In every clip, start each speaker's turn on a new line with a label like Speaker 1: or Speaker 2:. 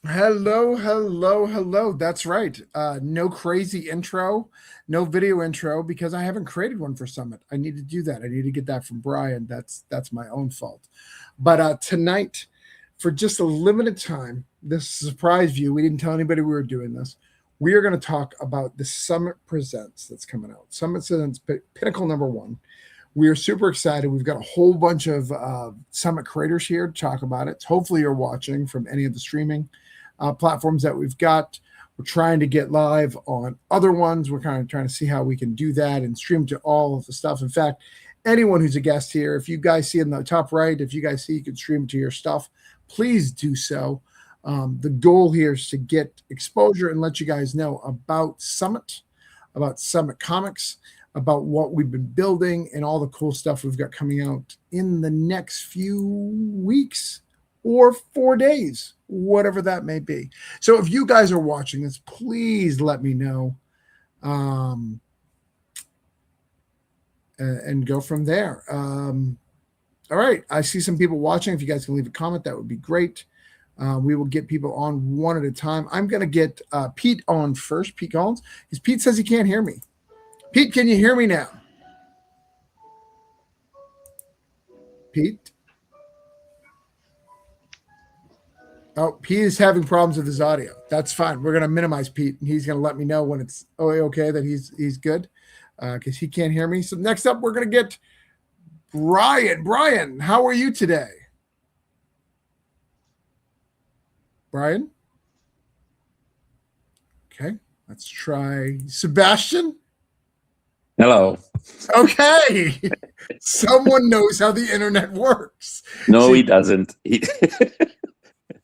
Speaker 1: Hello, hello, hello. That's right. No crazy intro, no video intro because I haven't created one for Summit. I need to do that. I need to get that from Brian. That's my own fault. But tonight, for just a limited time, this surprise view. We didn't tell anybody we were doing this. We are going to talk about the Summit Presents that's coming out. Summit Presents Pinnacle number one. We are super excited. We've got a whole bunch of Summit creators here to talk about it. Hopefully, you're watching from any of the streaming platforms that we've got. We're trying to get live on other ones. We're kind of trying to see how we can do that and stream to all of the stuff. In fact, anyone who's a guest here, if you guys see in the top right, if you guys see you can stream to your stuff, please do so. The goal here is to get exposure and let you guys know about Summit Comics, about what we've been building, and all the cool stuff we've got coming out in the next few weeks or 4 days, whatever that may be. So if you guys are watching this, please let me know and go from there. All right. I see some people watching. If you guys can leave a comment, that would be great. We will get people on one at a time. I'm going to get Pete on first, Pete Collins, because Pete says he can't hear me. Pete, can you hear me now? Pete? Oh, Pete is having problems with his audio. That's fine. We're going to minimize Pete, and he's going to let me know when it's okay that he's good because he can't hear me. So next up, we're going to get Brian. Brian, how are you today? Brian? Okay, let's try Sebastian.
Speaker 2: Hello.
Speaker 1: Okay. Someone knows how the internet works.
Speaker 2: No, he doesn't.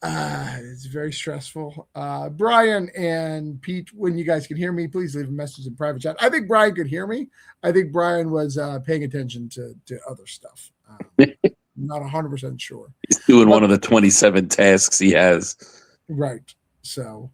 Speaker 1: It's very stressful. Brian and Pete, when you guys can hear me, please leave a message in private chat. I think Brian could hear me. I think Brian was paying attention to other stuff. I'm not 100% sure.
Speaker 2: He's doing one of the 27 tasks he has.
Speaker 1: Right. So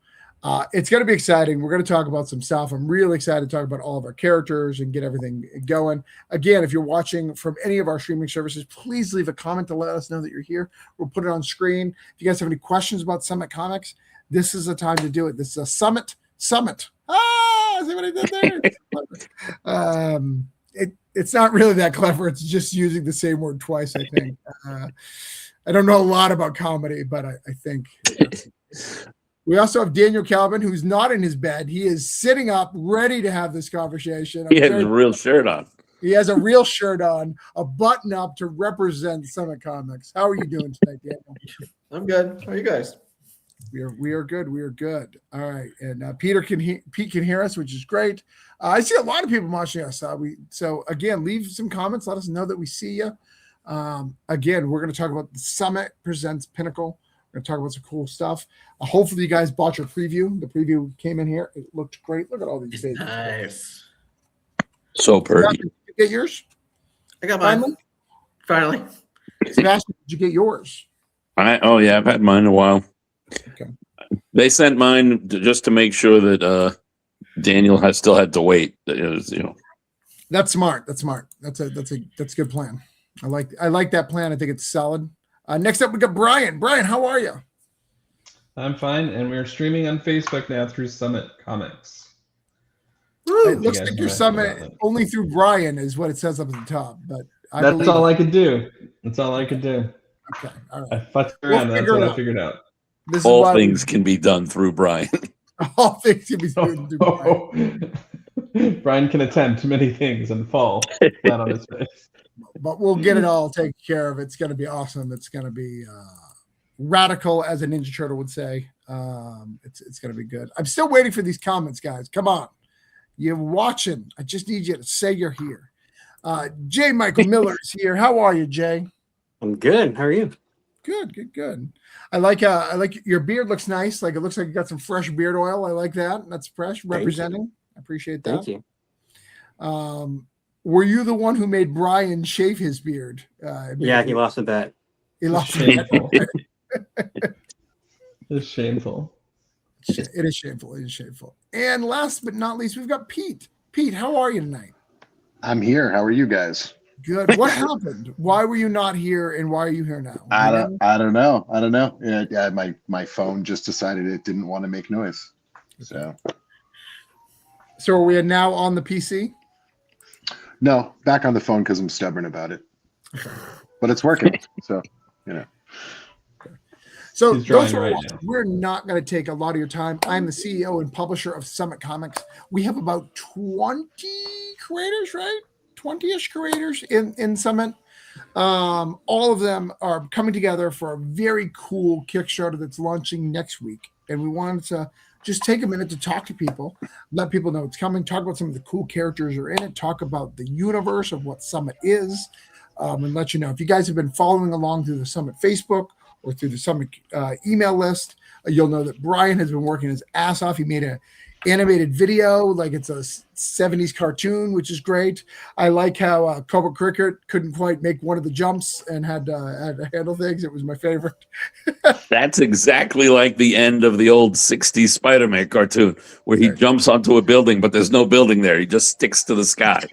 Speaker 1: it's going to be exciting. We're going to talk about some stuff. I'm really excited to talk about all of our characters and get everything going. Again, if you're watching from any of our streaming services, please leave a comment to let us know that you're here. We'll put it on screen. If you guys have any questions about Summit Comics, this is the time to do it. This is a Summit. Ah, see what I did there? It's not really that clever. It's just using the same word twice, I think. I don't know a lot about comedy, but I think... We also have Daniel Calvin, who's not in his bed. He is sitting up, ready to have this conversation.
Speaker 2: He has a real shirt on.
Speaker 1: He has a real shirt on, a button up to represent Summit Comics. How are you doing tonight, Daniel?
Speaker 3: I'm good. How are you guys?
Speaker 1: We are good. We are good. All right, and Pete can hear us, which is great. I see a lot of people watching us. So again, leave some comments. Let us know that we see you. Again, we're going to talk about the Summit Presents Pinnacle. We're going to talk about some cool stuff. Hopefully, you guys bought your preview. The preview came in here. It looked great. Look at all these pages.
Speaker 3: Nice.
Speaker 2: So pretty.
Speaker 1: Did you get yours?
Speaker 3: I got mine. Finally.
Speaker 1: Sebastian, did you get yours?
Speaker 2: I've had mine a while.
Speaker 1: Okay.
Speaker 2: They sent mine just to make sure that Daniel still had to wait.
Speaker 1: That's smart. That's a good plan. I like that plan. I think it's solid. Next up, we got Brian. Brian, how are you?
Speaker 4: I'm fine, and we're streaming on Facebook now through Summit Comics.
Speaker 1: It looks like your Summit only through Brian is what it says up at the top, but
Speaker 4: that's all I could do. That's all I could do.
Speaker 1: Okay, all right.
Speaker 4: I fucked around. That's what I figured out.
Speaker 2: All things can be done through Brian.
Speaker 1: All things can be done through Brian.
Speaker 4: Brian can attempt many things and fall flat on his face.
Speaker 1: But we'll get it all taken care of. It's going to be awesome. It's going to be radical, as a Ninja Turtle would say. It's going to be good. I'm still waiting for these comments, guys. Come on. You're watching. I just need you to say you're here. Jay Michael Miller is here. How are you, Jay?
Speaker 5: I'm good. How are you?
Speaker 1: Good. I like your beard looks nice. Like it looks like you got some fresh beard oil. I like that. That's fresh. Representing. I appreciate that.
Speaker 5: Thank you.
Speaker 1: Were you the one who made Brian shave his beard?
Speaker 5: Yeah, he lost a bet.
Speaker 1: He lost a bet.
Speaker 4: It's shameful.
Speaker 1: It is shameful. And last but not least, we've got Pete. Pete, how are you tonight?
Speaker 6: I'm here. How are you guys?
Speaker 1: Good. What happened? Why were you not here, and why are you here now?
Speaker 6: I don't know. Yeah, my phone just decided it didn't want to make noise. So
Speaker 1: So are we now on the PC?
Speaker 6: no, back on the phone because I'm stubborn about it. But it's working. So
Speaker 1: So
Speaker 4: He's drawing
Speaker 1: those who are
Speaker 4: right
Speaker 1: watching,
Speaker 4: now.
Speaker 1: we're not going to take a lot of your time. I'm the CEO and publisher of Summit Comics. We have about 20 creators, right? 20-ish creators in Summit. All of them are coming together for a very cool Kickstarter that's launching next week. And we wanted to just take a minute to talk to people, let people know it's coming, talk about some of the cool characters that are in it, talk about the universe of what Summit is, and let you know. If you guys have been following along through the Summit Facebook or through the Summit email list, you'll know that Brian has been working his ass off. He made a animated video like it's a 70s cartoon, which is great. I like how Cobra Cricket couldn't quite make one of the jumps and had to handle things. It was my favorite.
Speaker 2: That's exactly like the end of the old 60s Spider-Man cartoon where he jumps onto a building, but there's no building there. He just sticks to the sky.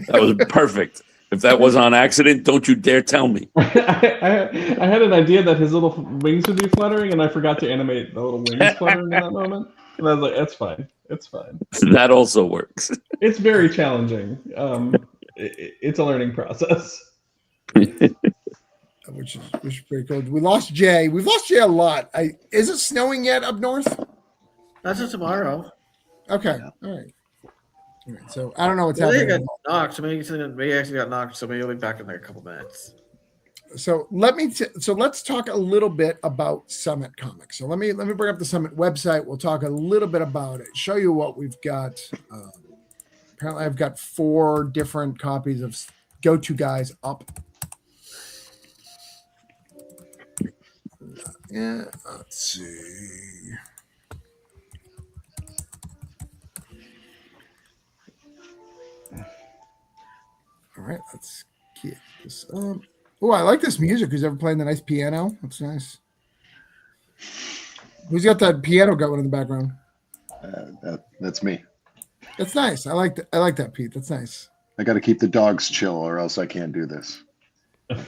Speaker 2: That was perfect. If that was on accident, don't you dare tell me.
Speaker 4: I had an idea that his little wings would be fluttering, and I forgot to animate the little wings fluttering in that moment. And I was like, "That's fine. It's fine."
Speaker 2: That also works.
Speaker 4: It's very challenging. It's a learning process.
Speaker 1: Which is pretty cool. We lost Jay. We've lost Jay a lot. Is it snowing yet up north?
Speaker 3: That's just tomorrow.
Speaker 1: Okay. All right. So I don't know what's
Speaker 3: I think I
Speaker 1: happening.
Speaker 3: got knocked. So maybe I actually got knocked. So maybe I'll be back in like a couple minutes.
Speaker 1: So let's talk a little bit about Summit Comics. So let me bring up the Summit website. We'll talk a little bit about it. Show you what we've got. Apparently, I've got 4 different copies of Go-To Guys up. Yeah, let's see. All right, let's get this up. Oh, I like this music. Who's ever playing the nice piano? That's nice. Who's got that piano going in the background?
Speaker 6: that's me.
Speaker 1: That's nice. I like that, Pete. That's nice.
Speaker 6: I got to keep the dogs chill, or else I can't do this.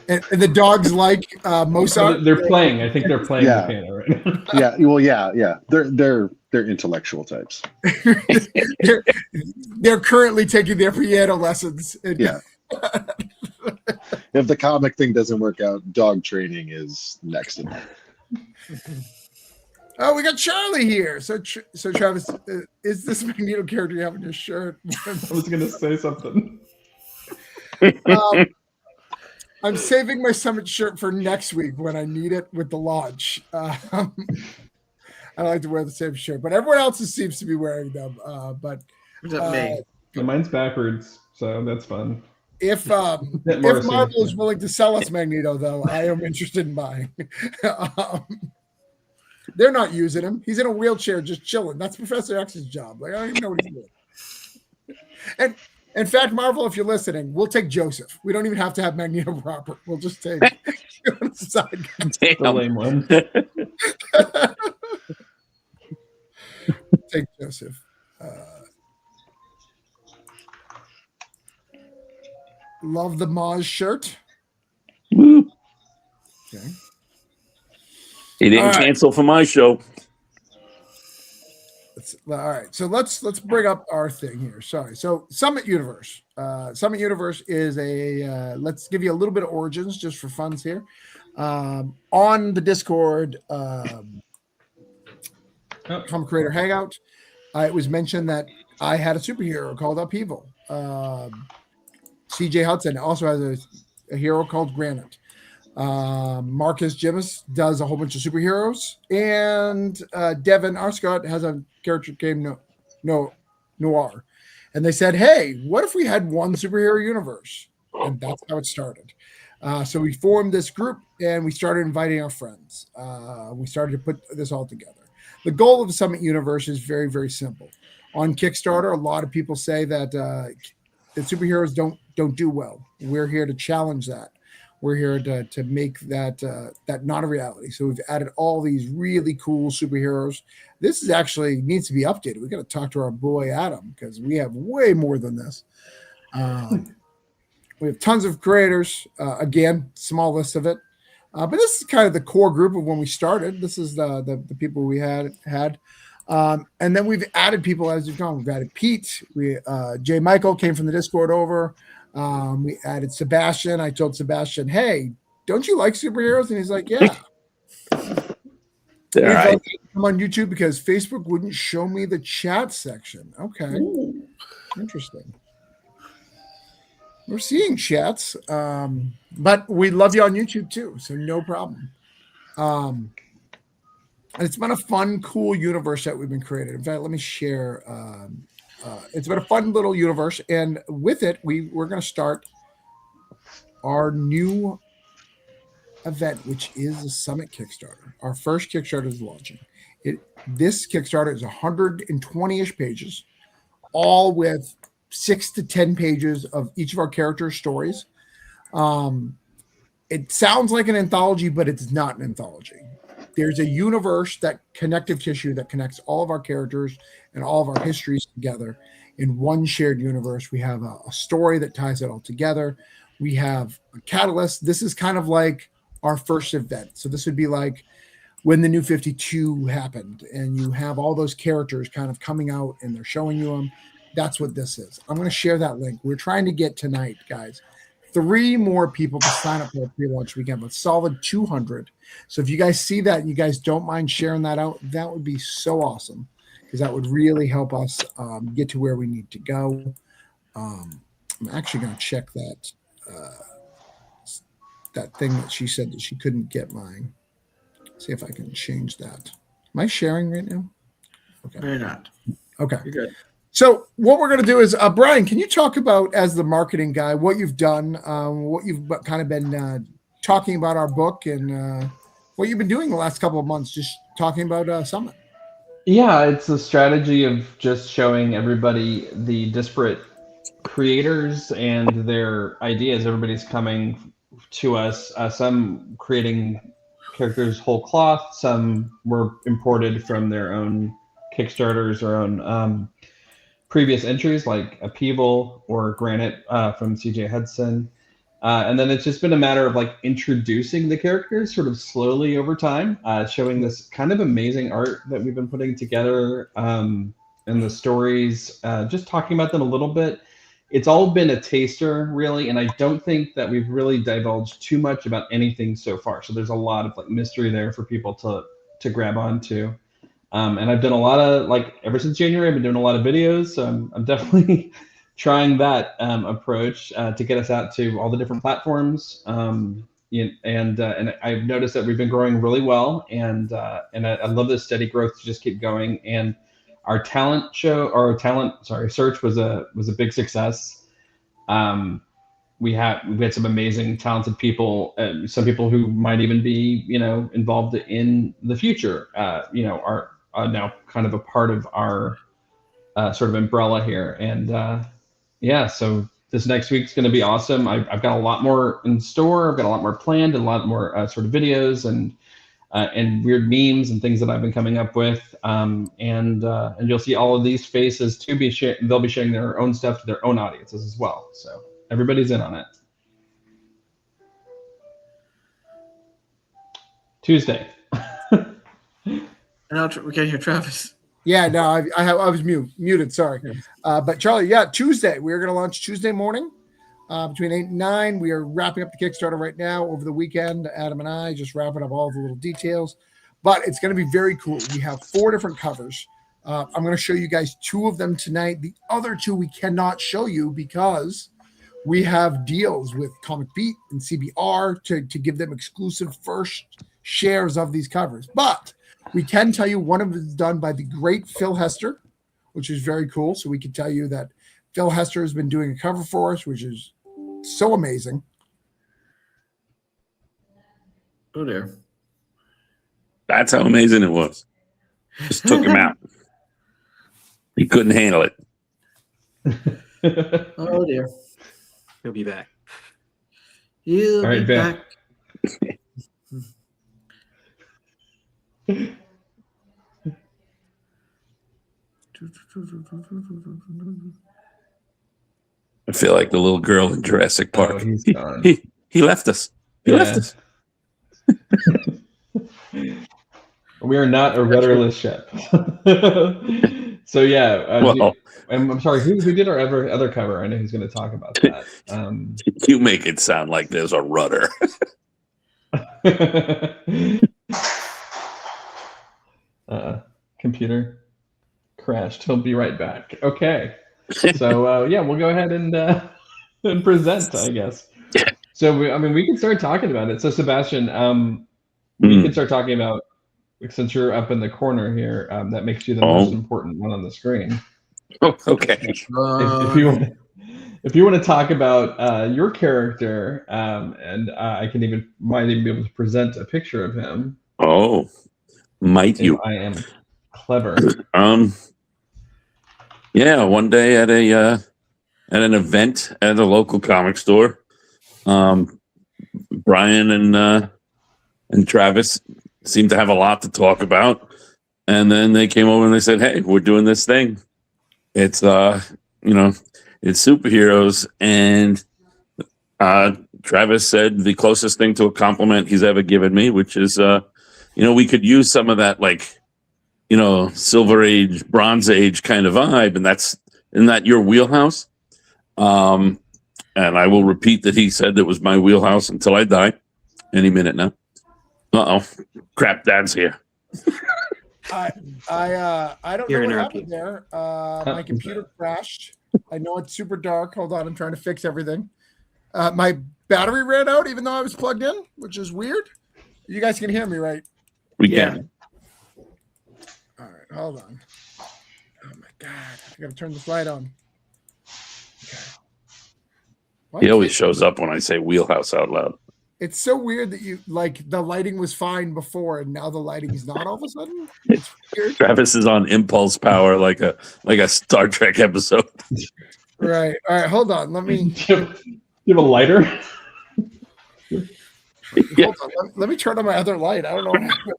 Speaker 1: And the dogs like Mozart.
Speaker 4: They're playing. I think they're playing
Speaker 6: Yeah.
Speaker 4: the piano right now.
Speaker 6: Yeah, well, yeah. They're intellectual types.
Speaker 1: they're currently taking their piano lessons.
Speaker 6: Yeah. If the comic thing doesn't work out, dog training is next in line.
Speaker 1: Oh, we got Charlie here. So Travis, is this Magneto character you have in your shirt?
Speaker 4: I was gonna say something.
Speaker 1: I'm saving my Summit shirt for next week when I need it with the launch. I like to wear the same shirt, but everyone else seems to be wearing them. But
Speaker 3: Except me.
Speaker 4: Mine's backwards, so that's fun.
Speaker 1: if
Speaker 4: Morrissey.
Speaker 1: Marvel is willing to sell us Magneto, though, I am interested in buying. They're not using him. He's in a wheelchair just chilling. That's Professor X's job. Like, I don't even know what he's doing. And in fact, Marvel, if you're listening, we'll take Joseph. We don't even have to have Magneto proper. We'll just take side.
Speaker 4: The
Speaker 2: Damn.
Speaker 4: lame one.
Speaker 1: Take Joseph. Love the Maz shirt.
Speaker 2: Woo.
Speaker 1: Okay.
Speaker 2: He didn't
Speaker 1: All right.
Speaker 2: cancel for my show.
Speaker 1: All right, so let's bring up our thing here. Sorry. So Summit Universe. Summit Universe is let's give you a little bit of origins just for funs here. On the Discord Comic Creator Hangout, it was mentioned that I had a superhero called Upheaval. CJ Hudson also has a hero called Granite. Marcus Jimis does a whole bunch of superheroes, and Devin Arscott has a character named Noir. And they said, hey, what if we had one superhero universe? And that's how it started. So we formed this group and we started inviting our friends. We started to put this all together. The goal of the Summit Universe is very, very simple. On Kickstarter, a lot of people say that the superheroes don't do well. We're here to challenge that. We're here to make that not a reality. So we've added all these really cool superheroes. This is actually needs to be updated. We got to talk to our boy Adam because we have way more than this. We have tons of creators. Again, small list of it. But this is kind of the core group of when we started. This is the people we had. And then we've added people as we've gone. We've added Pete. Jay Michael came from the Discord over. We added Sebastian. I told Sebastian, hey, don't you like superheroes? And he's like, yeah.
Speaker 2: All right.
Speaker 1: I'm on YouTube because Facebook wouldn't show me the chat section. Okay. Interesting. We're seeing chats. But we love you on YouTube too, so no problem. It's been a fun, cool universe that we've been creating. In fact, let me share. It's been a fun little universe, and with it, we're going to start our new event, which is a Summit Kickstarter. Our first Kickstarter is launching. This Kickstarter is 120-ish pages, all with 6 to 10 pages of each of our characters' stories. It sounds like an anthology, but it's not an anthology. There's a universe, that connective tissue that connects all of our characters and all of our histories together in one shared universe. We have a story that ties it all together. We have a catalyst. This is kind of like our first event. So this would be like when the New 52 happened and you have all those characters kind of coming out and they're showing you them. That's what this is. I'm going to share that link. We're trying to get tonight, guys, 3 more people to sign up for a pre-launch weekend, a solid 200. So if you guys see that and you guys don't mind sharing that out, that would be so awesome, because that would really help us get to where we need to go. I'm actually going to check that thing that she said that she couldn't get mine. See if I can change that. Am I sharing right now? Okay.
Speaker 3: No, you're not.
Speaker 1: Okay.
Speaker 3: You're good.
Speaker 1: So what we're going to do is, Brian, can you talk about, as the marketing guy, what you've done, what you've kind of been talking about our book, and what you've been doing the last couple of months, just talking about Summit?
Speaker 4: Yeah, it's a strategy of just showing everybody the disparate creators and their ideas. Everybody's coming to us, some creating characters whole cloth, some were imported from their own Kickstarters, their own previous entries, like Upheaval or Granite from CJ Hudson. And then it's just been a matter of like introducing the characters sort of slowly over time, showing this kind of amazing art that we've been putting together, and the stories, just talking about them a little bit. It's all been a taster, really, and I don't think that we've really divulged too much about anything so far. So there's a lot of like mystery there for people to grab onto. And I've done a lot of, like, ever since January, I've been doing a lot of videos. So I'm definitely trying that approach to get us out to all the different platforms. And I've noticed that we've been growing really well, and I love this steady growth to just keep going. And our talent search was a big success. We had some amazing, talented people, some people who might even be, involved in the future, are now kind of a part of our sort of umbrella here. And so this next week's going to be awesome. I've got a lot more in store. I've got a lot more planned, and a lot more sort of videos and weird memes and things that I've been coming up with. And you'll see all of these faces too. They'll be sharing their own stuff to their own audiences as well. So everybody's in on it. Tuesday.
Speaker 3: No, we can't hear Travis.
Speaker 1: Yeah, no, I was muted. Sorry. But Charlie, Tuesday. We're going to launch Tuesday morning between 8 and 9. We are wrapping up the Kickstarter right now over the weekend. Adam and I just wrapping up all the little details. But it's going to be very cool. We have 4 different covers. I'm going to show you guys 2 of them tonight. The other 2 we cannot show you because we have deals with Comic Beat and CBR to give them exclusive first shares of these covers. But we can tell you one of them is done by the great Phil Hester, which is very cool. So we can tell you that Phil Hester has been doing a cover for us, which is so amazing.
Speaker 3: Oh dear.
Speaker 2: That's how amazing it was. Just took him out. He couldn't handle it.
Speaker 3: Oh dear.
Speaker 5: He'll be back.
Speaker 3: He'll
Speaker 4: All right,
Speaker 3: be
Speaker 4: Ben.
Speaker 3: back.
Speaker 2: feel like the little girl in Jurassic Park.
Speaker 4: Oh, he's gone.
Speaker 2: He left us. He left us.
Speaker 4: We are not a rudderless ship. So yeah.
Speaker 2: Well,
Speaker 4: I'm sorry. Who did our other cover? I know he's going to talk about that.
Speaker 2: you make it sound like there's a rudder.
Speaker 4: Computer crashed. He'll be right back. Okay. So yeah, we'll go ahead and present, I guess. So we can start talking about it. So Sebastian, we can start talking about, since you're up in the corner here, that makes you the most important one on the screen.
Speaker 2: Oh, okay.
Speaker 4: If you want to talk about your character, and might even be able to present a picture of him.
Speaker 2: Oh, might you?
Speaker 4: I am clever.
Speaker 2: Yeah, one day at an event at a local comic store, Brian and Travis seemed to have a lot to talk about, and then they came over and they said, "Hey, we're doing this thing. It's it's superheroes." And Travis said the closest thing to a compliment he's ever given me, which is, we could use some of that, like, Silver Age, Bronze Age kind of vibe, and isn't that your wheelhouse? And I will repeat that he said it was my wheelhouse until I die, any minute now. Crap, Dad's here.
Speaker 1: I don't
Speaker 5: You're
Speaker 1: know what
Speaker 5: interrupting.
Speaker 1: happened there. My computer crashed. I know it's super dark. Hold on, I'm trying to fix everything. My battery ran out even though I was plugged in, which is weird. You guys can hear me, right?
Speaker 2: We
Speaker 3: Yeah.
Speaker 2: can.
Speaker 1: All right, hold on. Oh my God, I gotta turn this light on. Okay. Why
Speaker 2: He always
Speaker 1: can't-
Speaker 2: shows up when I say wheelhouse out loud.
Speaker 1: It's so weird that the lighting was fine before and now the lighting is not all of a sudden. It's weird.
Speaker 2: Travis is on impulse power, like a Star Trek episode.
Speaker 1: Right. All right, hold on. Let me
Speaker 4: Do you have a lighter?
Speaker 1: hold on. Let me turn on my other light. I don't know what happened.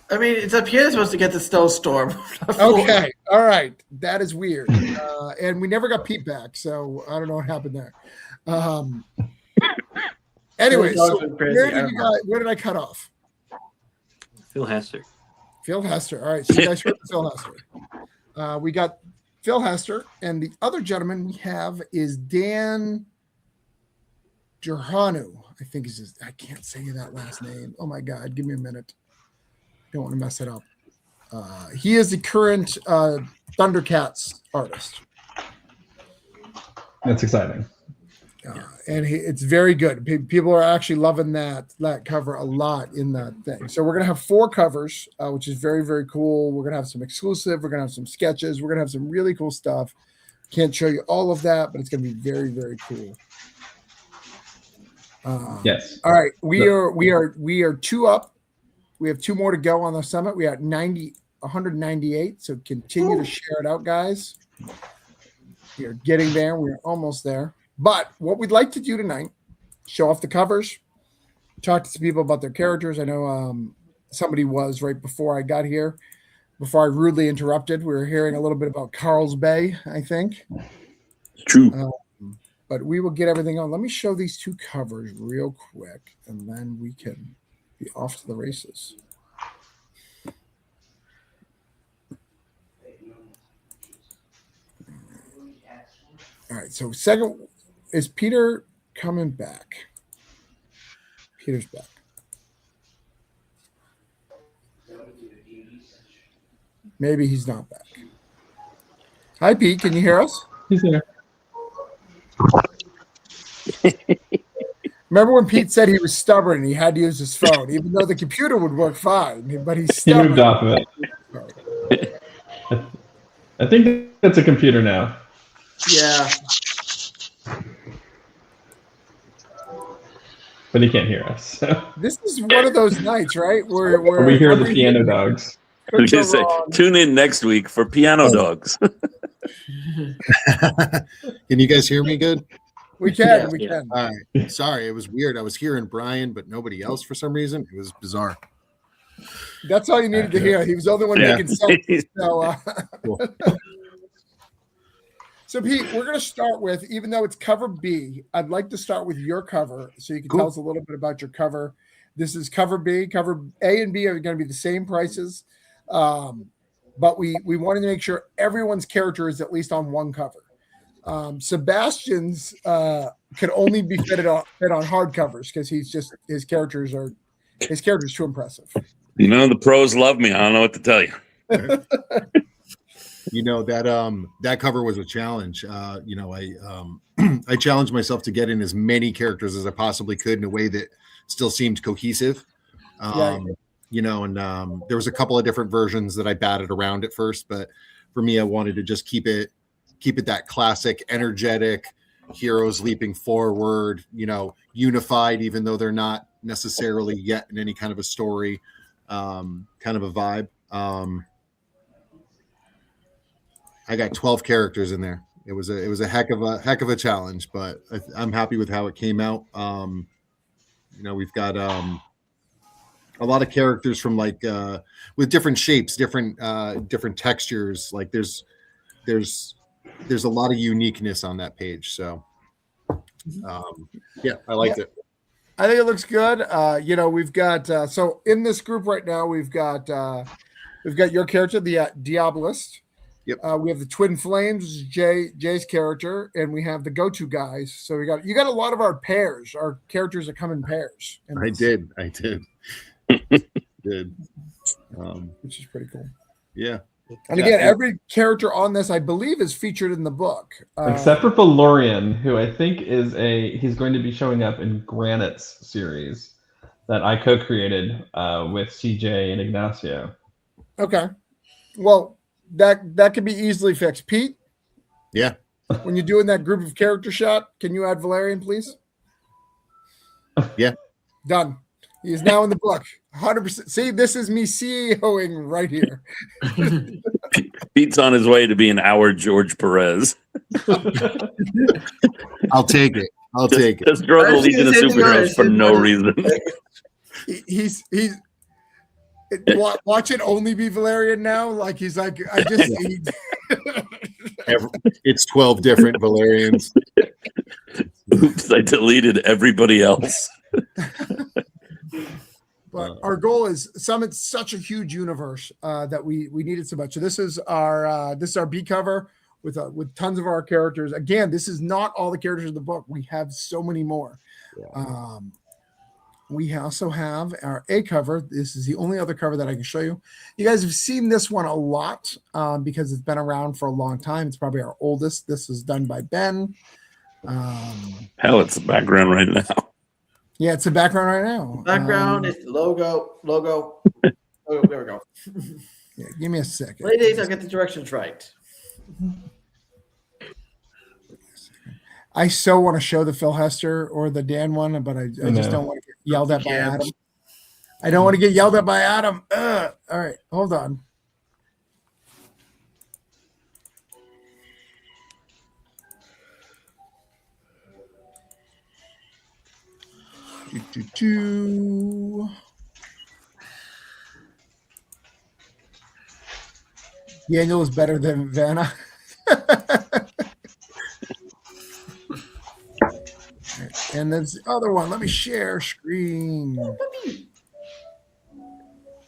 Speaker 3: I mean, it's up here that's supposed to get the snowstorm.
Speaker 1: Okay. All right. That is weird. And we never got Pete back, so I don't know what happened there. Anyway, so where did I cut off?
Speaker 5: Phil Hester.
Speaker 1: Phil Hester. All right. So you guys heard Phil Hester. We got Phil Hester, and the other gentleman we have is Dan Gerhanu. I think I can't say that last name. Oh my God. Give me a minute. Don't want to mess it up. He is the current Thundercats artist.
Speaker 4: That's exciting.
Speaker 1: And it's very good. People are actually loving that cover a lot in that thing. So we're going to have 4 covers, which is very, very cool. We're going to have some exclusive. We're going to have some sketches. We're going to have some really cool stuff. Can't show you all of that, but it's going to be very, very cool.
Speaker 4: Yes.
Speaker 1: All right. We are 2 up. We have 2 more to go on the summit. We are at 198. So continue to share it out, guys. We are getting there. We're almost there. But what we'd like to do tonight, show off the covers, talk to some people about their characters. I know somebody was right before I got here, before I rudely interrupted. We were hearing a little bit about Carl's Bay, I think.
Speaker 2: True.
Speaker 1: But we will get everything on. Let me show these 2 covers real quick, and then we can be off to the races. All right, so second, is Peter coming back? Peter's back. Maybe he's not back. Hi, Pete. Can you hear us?
Speaker 4: He's there.
Speaker 1: Remember when Pete said he was stubborn and he had to use his phone, even though the computer would work fine, but he's
Speaker 4: He
Speaker 1: stubborn.
Speaker 4: moved off of it. I think that's a computer now.
Speaker 3: Yeah.
Speaker 4: But he can't hear us. So.
Speaker 1: This is one of those nights, right? Where
Speaker 4: We hear the
Speaker 1: everything
Speaker 4: piano dogs.
Speaker 2: I was
Speaker 1: could
Speaker 2: gonna
Speaker 1: go
Speaker 2: say,
Speaker 1: wrong.
Speaker 2: tune in next week for Piano Dogs.
Speaker 7: Can you guys hear me good?
Speaker 1: We can,
Speaker 3: Yeah.
Speaker 1: we
Speaker 5: Yeah.
Speaker 1: can.
Speaker 7: All right. Sorry, it was weird. I was hearing Brian, but nobody else for some reason. It was bizarre.
Speaker 1: That's all you needed to hear. He was the only one
Speaker 2: Yeah.
Speaker 1: making sense. So,
Speaker 7: Cool.
Speaker 1: so Pete, we're going to start with, even though it's cover B, I'd like to start with your cover so you can
Speaker 7: Cool.
Speaker 1: tell us a little bit about your cover. This is cover B. Cover A and B are going to be the same prices, but we wanted to make sure everyone's character is at least on one cover. Sebastian's could only be fit on hardcovers because his character's too impressive.
Speaker 2: You know, the pros love me. I don't know what to tell you.
Speaker 7: You know that cover was a challenge. You know, I challenged myself to get in as many characters as I possibly could in a way that still seemed cohesive.
Speaker 1: Yeah.
Speaker 7: You know, and there was a couple of different versions that I batted around at first, but for me, I wanted to just keep it that classic, energetic heroes leaping forward. You know, unified, even though they're not necessarily yet in any kind of a story, kind of a vibe. I got 12 characters in there. It was a heck of a challenge, but I'm happy with how it came out. You know, we've got a lot of characters from like with different shapes, different textures. Like there's a lot of uniqueness on that page. So yeah, I liked it.
Speaker 1: I think it looks good. You know, we've got so in this group right now, we've got your character, the Diabolist.
Speaker 7: Yep.
Speaker 1: We have the Twin Flames, Jay's character, and we have the go-to guys. So you got a lot of our pairs, our characters that come in pairs.
Speaker 7: I did.
Speaker 1: Which is pretty cool.
Speaker 7: Yeah.
Speaker 1: And again, every character on this, I believe, is featured in the book.
Speaker 4: Except for Valorian, who I think he's going to be showing up in Granite's series that I co-created with CJ and Ignacio.
Speaker 1: Okay. Well, that can be easily fixed. Pete?
Speaker 7: Yeah.
Speaker 1: When you're doing that group of character shot, can you add Valerian, please?
Speaker 7: Yeah.
Speaker 1: Done. He is now in the book. 100%. See, this is me CEOing right here.
Speaker 2: Pete's on his way to being our George Perez.
Speaker 7: I'll take it.
Speaker 2: Just throw the Legion of Superheroes for no reason.
Speaker 1: He's watch it only be Valerian now. Like he's like,
Speaker 7: It's 12 different Valerians.
Speaker 2: Oops, I deleted everybody else.
Speaker 1: But our goal is Summit's such a huge universe that we needed so much. So this is our B cover with tons of our characters. Again, this is not all the characters in the book. We have so many more. Yeah. We also have our A cover. This is the only other cover that I can show you. You guys have seen this one a lot because it's been around for a long time. It's probably our oldest. This is done by Ben.
Speaker 2: Hell, it's the background right now.
Speaker 1: Yeah, it's the background right now.
Speaker 3: Background is the logo. Oh, there we go.
Speaker 1: Yeah, give me a second.
Speaker 3: Ladies, I'll get the directions right.
Speaker 1: I so want to show the Phil Hester or the Dan one, but I just don't want to get yelled at by Adam. I don't want to get yelled at by Adam. All right, hold on. Daniel is better than Vanna. And then the other one. Let me share screen.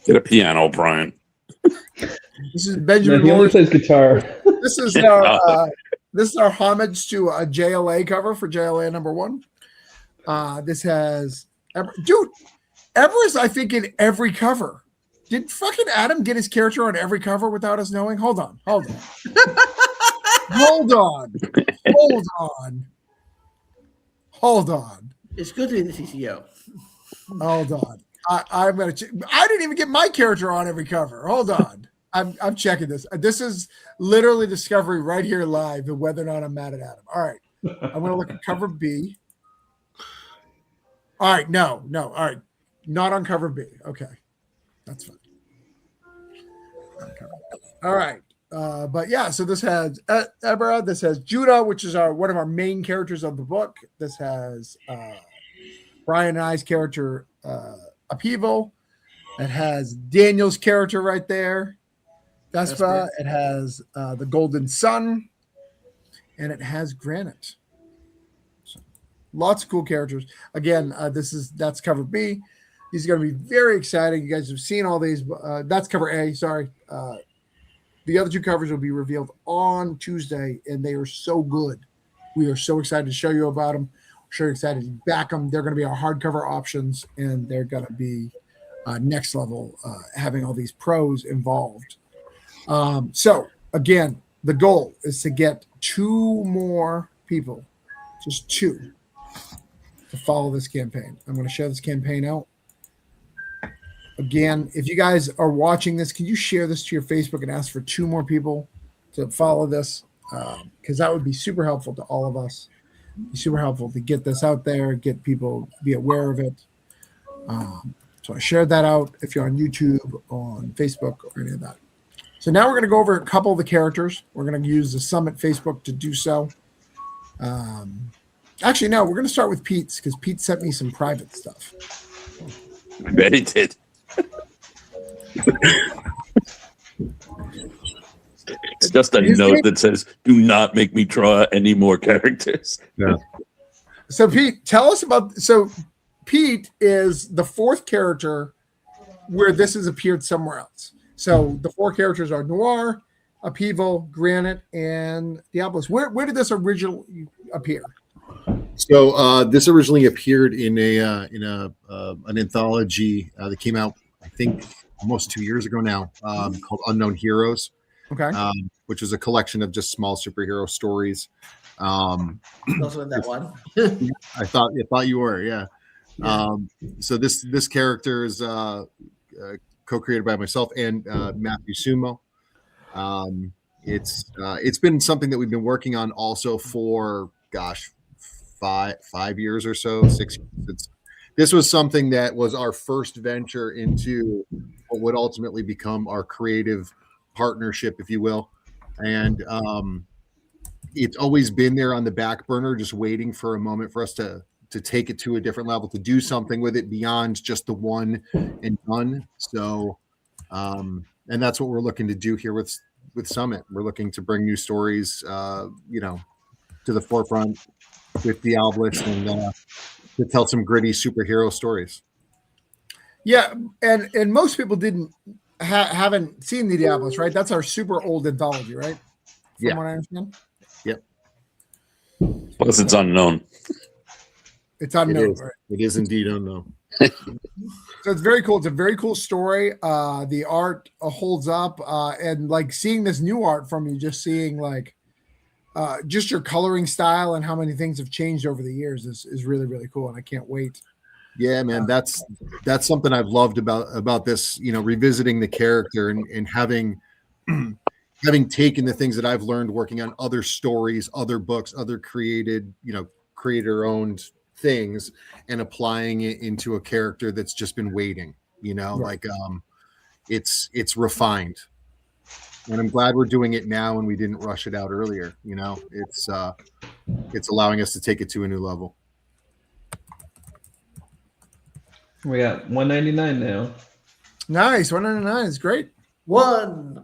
Speaker 2: Get a piano, Brian.
Speaker 1: This is Benjamin.
Speaker 4: He only plays guitar.
Speaker 1: This is our homage to a JLA cover for JLA #1. This has Everest, I think, in every cover. Did fucking Adam get his character on every cover without us knowing? Hold on. Hold on.
Speaker 3: It's good to be the CCO.
Speaker 1: Hold on. I'm gonna check. I didn't even get my character on every cover. Hold on. I'm checking this. This is literally Discovery right here live of whether or not I'm mad at Adam. All right. I'm gonna look at cover B. All right, no. All right. Not on cover B. Okay. That's fine. All right. But yeah, so this has Ebra, this has Judah, which is one of our main characters of the book. This has Brian and I's character Upheaval. It has Daniel's character right there, Vespa.
Speaker 3: Vesper.
Speaker 1: It has the Golden Sun, and it has Granite. So, lots of cool characters. Again, that's cover B. These are going to be very exciting. You guys have seen all these. That's cover A. Sorry. The other two covers will be revealed on Tuesday, and they are so good. We are so excited to show you about them. We're sure excited to back them. They're going to be our hardcover options, and they're going to be next level, having all these pros involved. So, again, the goal is to get 2 more people, just 2, to follow this campaign. I'm going to share this campaign out. Again, if you guys are watching this, can you share this to your Facebook and ask for 2 more people to follow this? Because that would be super helpful to all of us. Be super helpful to get this out there, get people to be aware of it. So I shared that out if you're on YouTube, on Facebook, or any of that. So now we're going to go over a couple of the characters. We're going to use the Summit Facebook to do so. Actually, no, we're going to start with Pete's because Pete sent me some private stuff.
Speaker 2: I bet he did. It's just a note that says, "Do not make me draw any more characters."
Speaker 7: Yeah.
Speaker 1: So Pete, tell us about. So Pete is the 4th character where this has appeared somewhere else. So the 4 characters are Noir, Upheaval, Granite, and Diablos. Where did this originally appear?
Speaker 7: So this originally appeared in an anthology that came out, I think, almost 2 years ago now, called Unknown Heroes,
Speaker 1: Okay.
Speaker 7: which was a collection of just small superhero stories.
Speaker 3: Also in that one.
Speaker 7: I thought you were, yeah. So this character is co-created by myself and Matthew Sumo. It's been something that we've been working on also for 5 years or so, 6 years. This was something that was our first venture into what would ultimately become our creative partnership, if you will. And it's always been there on the back burner, just waiting for a moment for us to take it to a different level, to do something with it beyond just the one and done. So, and that's what we're looking to do here with Summit. We're looking to bring new stories, to the forefront with Diablos and to tell some gritty superhero stories.
Speaker 1: Yeah, and most people haven't seen the Diablos, right? That's our super old anthology, right? From what I understand.
Speaker 7: Yep.
Speaker 2: Plus, it's unknown.
Speaker 1: It's unknown.
Speaker 7: Right? It is indeed unknown.
Speaker 1: So it's very cool. It's a very cool story. The art holds up, and like seeing this new art from you, just seeing like just your coloring style and how many things have changed over the years is really, really cool, and I can't wait.
Speaker 7: Yeah, man, that's something I've loved about this, revisiting the character and having taken the things that I've learned working on other stories, other books, other creator owned things, and applying it into a character that's just been waiting,
Speaker 1: Right.
Speaker 7: It's refined. And I'm glad we're doing it now and we didn't rush it out earlier. It's allowing us to take it to a new level.
Speaker 4: We got 199 now.
Speaker 1: Nice. 199 is great.
Speaker 3: One.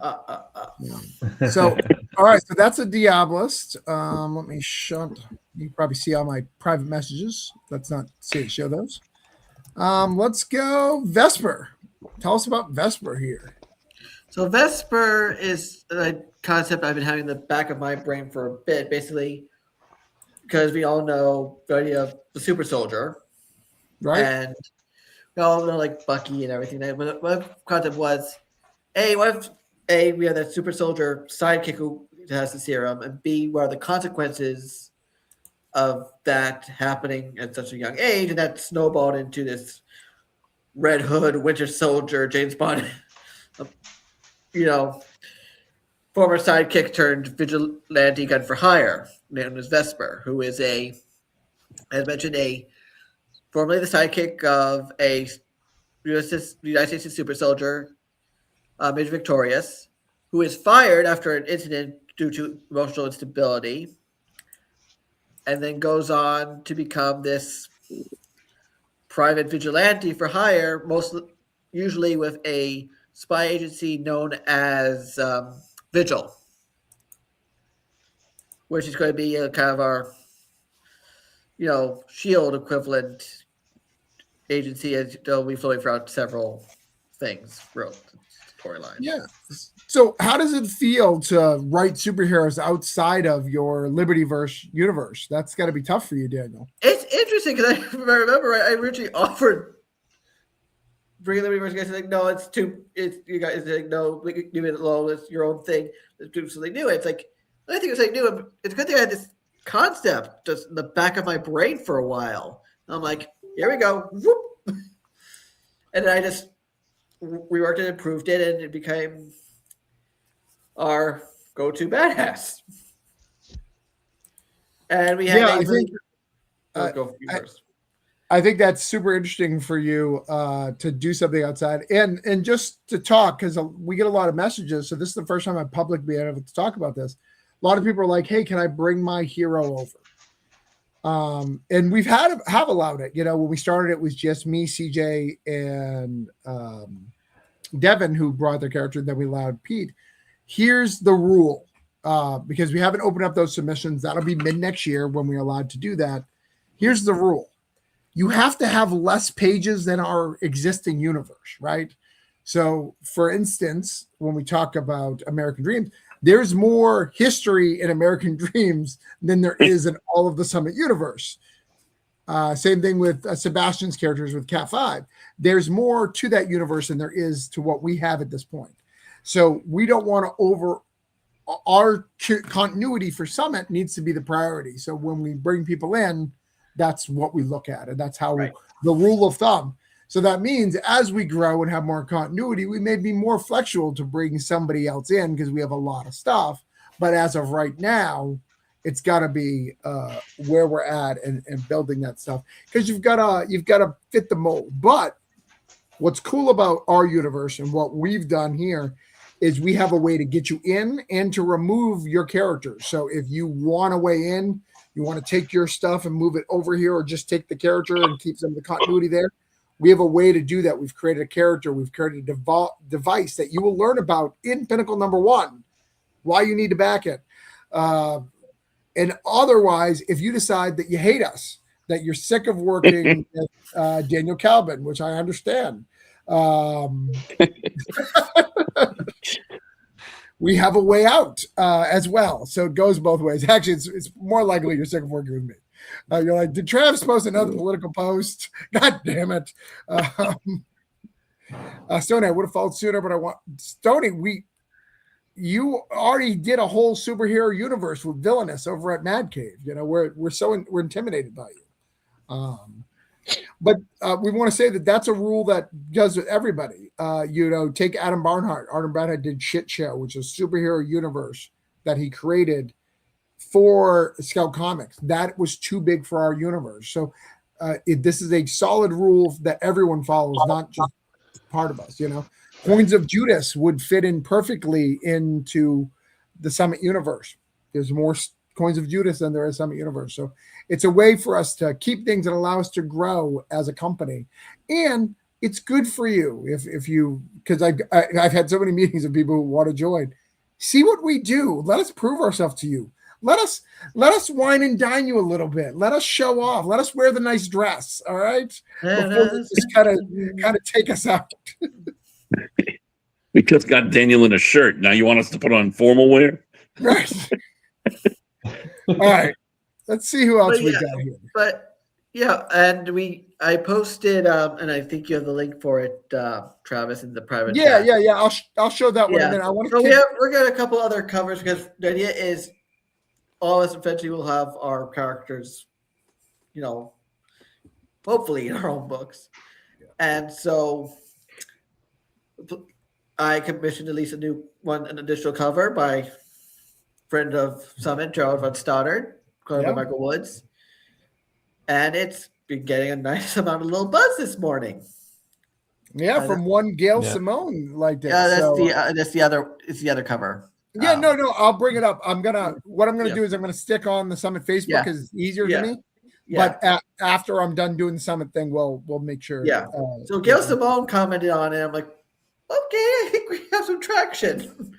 Speaker 1: So, all right. So that's a Diabolist. Let me shut. You can probably see all my private messages. Let's not show those. Let's go Vesper. Tell us about Vesper here.
Speaker 3: So Vesper is a concept I've been having in the back of my brain for a bit, basically, because we all know the idea of the super soldier,
Speaker 1: Right.
Speaker 3: and we all know like Bucky and everything. My concept was, what if we have that super soldier sidekick who has the serum, and B, what are the consequences of that happening at such a young age, and that snowballed into this Red Hood, Winter Soldier, James Bond, former sidekick turned vigilante gun for hire, known as Vesper, who is as mentioned, formerly the sidekick of a United States super soldier, Major Victorious, who is fired after an incident due to emotional instability, and then goes on to become this private vigilante for hire, mostly usually with a spy agency known as Vigil, which is going to be kind of our, Shield equivalent agency, as they'll be flowing throughout several things, storylines.
Speaker 1: Yeah. So how does it feel to write superheroes outside of your Libertyverse universe? That's got to be tough for you, Daniel.
Speaker 3: It's interesting because I remember I originally offered bringing Libertyverse guys, like, no, it's too. It's you guys like, no, leave it alone. It's your own thing. Let's do something new. It's like I think it's like new. It's a good thing I had this concept just in the back of my brain for a while. I'm like, here we go, whoop, and then I just reworked it, improved it, and it became our go-to badass. And we had go for you first.
Speaker 1: I think that's super interesting for you to do something outside and just to talk, because we get a lot of messages. So this is the first time I've publicly been able to talk about this. A lot of people are like, hey, can I bring my hero over? And we've have allowed it. When we started, it was just me, CJ, and Devin who brought their character. Then we allowed Pete. Here's the rule, because we haven't opened up those submissions. That'll be mid next year when we're allowed to do that. Here's the rule. You have to have less pages than our existing universe, right? So, for instance, when we talk about American Dreams, there's more history in American Dreams than there is in all of the Summit universe. Same thing with Sebastian's characters with Cat 5. There's more to that universe than there is to what we have at this point. So we don't want to our continuity for Summit needs to be the priority. So when we bring people in, that's what we look at. And that's how the rule of thumb. So that means as we grow and have more continuity, we may be more flexible to bring somebody else in because we have a lot of stuff. But as of right now, it's got to be where we're at and building that stuff, because you've got to fit the mold. But what's cool about our universe and what we've done here is we have a way to get you in and to remove your characters. So if you want to weigh in, you want to take your stuff and move it over here, or just take the character and keep some of the continuity there, we have a way to do that. We've created a character. We've created a device that you will learn about in Pinnacle #1, why you need to back it. And otherwise, if you decide that you hate us, that you're sick of working with Daniel Calvin, which I understand, we have a way out as well. So it goes both ways. Actually, it's more likely you're sick of working with me. You're like, did Travis post another political post? God damn it. Stoney, I would have followed sooner, but Stoney, you already did a whole superhero universe with Villainous over at Mad Cave. We're intimidated by you. But we want to say that that's a rule that does with everybody. Take Adam Barnhart. Adam Barnhart did Shit Show, which is a superhero universe that he created for Scout Comics. That was too big for our universe. So this is a solid rule that everyone follows, not just part of us. Coins of Judas would fit in perfectly into the Summit universe. There's more Coins of Judas than there is Summit universe. So it's a way for us to keep things and allow us to grow as a company. And it's good for you if you, because I've had so many meetings of people who want to join. See what we do. Let us prove ourselves to you. Let us wine and dine you a little bit. Let us show off. Let us wear the nice dress. All right. Before you just kind of take us out.
Speaker 2: We just got Daniel in a shirt. Now you want us to put on formal wear?
Speaker 1: Right. All right. Let's see who else we got here.
Speaker 3: But yeah, and I posted, and I think you have the link for it, Travis, in the private.
Speaker 1: Yeah,
Speaker 3: chat.
Speaker 1: yeah. I'll show that one.
Speaker 3: Yeah.
Speaker 1: And then I want
Speaker 3: So
Speaker 1: to.
Speaker 3: we're got a couple other covers, because the idea is all of us eventually will have our characters, hopefully in our own books, and so I commissioned at least an additional cover by friend of Summit, Gerald von Stoddard, by Michael Woods. And it's been getting a nice amount of little buzz this morning.
Speaker 1: Yeah, from one Gail Simone like that.
Speaker 3: Yeah, that's the other cover.
Speaker 1: Yeah, no, I'll bring it up. What I'm gonna do is I'm gonna stick on the Summit Facebook because it's easier to me.
Speaker 3: Yeah.
Speaker 1: But after I'm done doing the summit thing, we'll make sure.
Speaker 3: Yeah. So Gail Simone commented on it. I'm like, okay, I think we have some traction.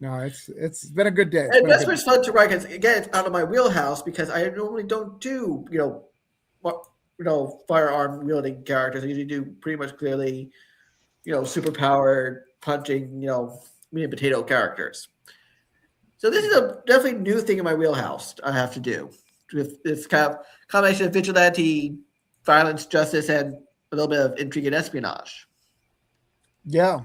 Speaker 1: No, it's been a good day. It's
Speaker 3: And
Speaker 1: been a good
Speaker 3: Vesper's fun to write because again, it's out of my wheelhouse because I normally don't do firearm wielding characters. I usually do pretty much clearly, super powered punching, meat and potato characters. So this is a definitely new thing in my wheelhouse I have to do with this kind of combination of vigilante, violence, justice, and a little bit of intrigue and espionage.
Speaker 1: Yeah.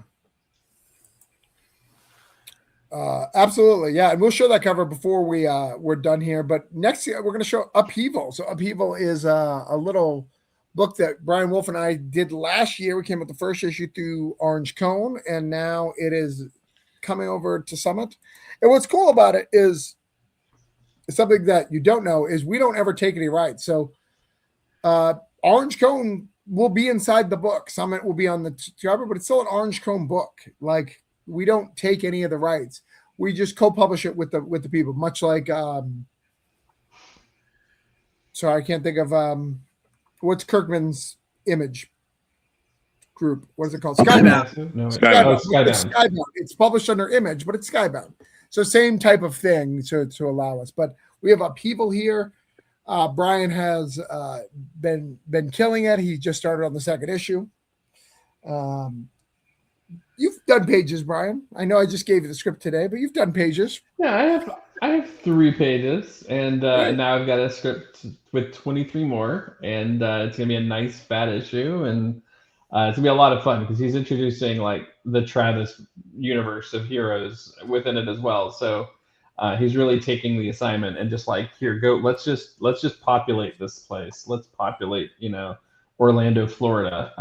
Speaker 1: Absolutely. Yeah. And we'll show that cover before we're done here. But next we're going to show Upheaval. So Upheaval is a little book that Brian Wolf and I did last year. We came with the first issue through Orange Cone, and now it is coming over to Summit. And what's cool about it is something that you don't know is we don't ever take any rights. So Orange Cone will be inside the book. Summit will be on the cover, but it's still an Orange Cone book. Like, we don't take any of the rights. We just co-publish it with the people, much like sorry, I can't think of what's Kirkman's Image group. What is it called? Skybound.
Speaker 4: No,
Speaker 2: Skybound.
Speaker 1: Skybound. It's published under Image, but it's Skybound. So same type of thing to allow us. But we have Upheaval here. Brian has been killing it. He just started on the second issue. You've done pages, Brian. I know I just gave you the script today, but you've done pages.
Speaker 4: Yeah, I have 3 pages, and now I've got a script with 23 more, and it's gonna be a nice fat issue, and it's gonna be a lot of fun because he's introducing like the Travis universe of heroes within it as well. So he's really taking the assignment and just like, here, go. Let's just populate this place. Let's populate, Orlando, Florida,